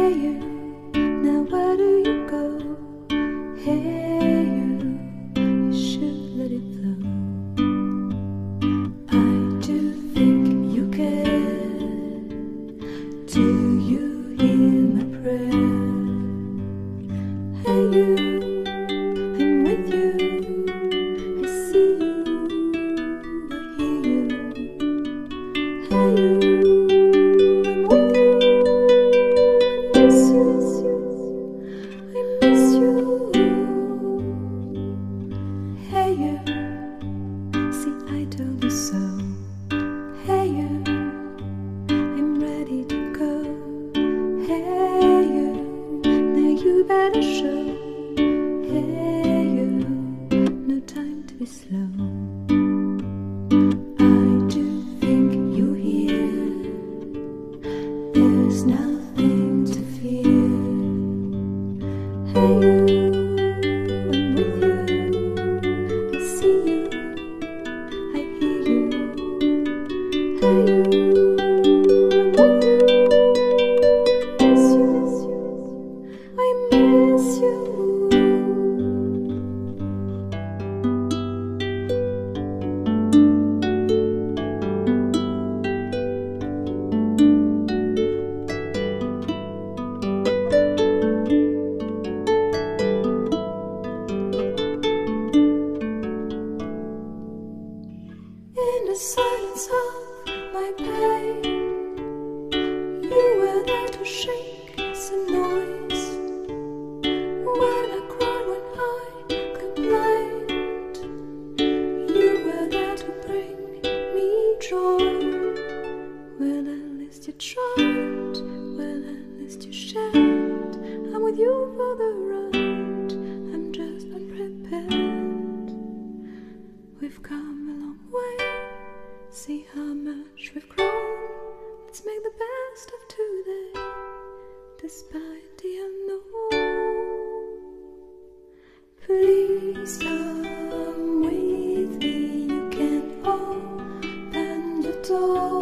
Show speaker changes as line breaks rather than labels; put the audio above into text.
Hey you, now where do you go? Hey you should let it flow. I do think you care. Do you hear my prayer? Hey you, I'm with you. I see you, I hear you. Hey you, I'm with you. I miss you. Hey you, see I told you so. Hey you, I'm ready to go. Hey you, now you better show. Hey you, no time to be slow. I do think you hear. There's nothing to fear. Hey you, I'm with you. I see you, I hear you. Hey you, I'm with you. I miss you. In the silence of my pain, you were there to shake some noise. When I cried, when I complained, you were there to bring me joy. Well, at least you tried, well, at least you shared. I'm with you for the ride, I'm just unprepared. We've come a long way, see how much we've grown. Let's make the best of today, despite the unknown. Please come with me, you can open the door.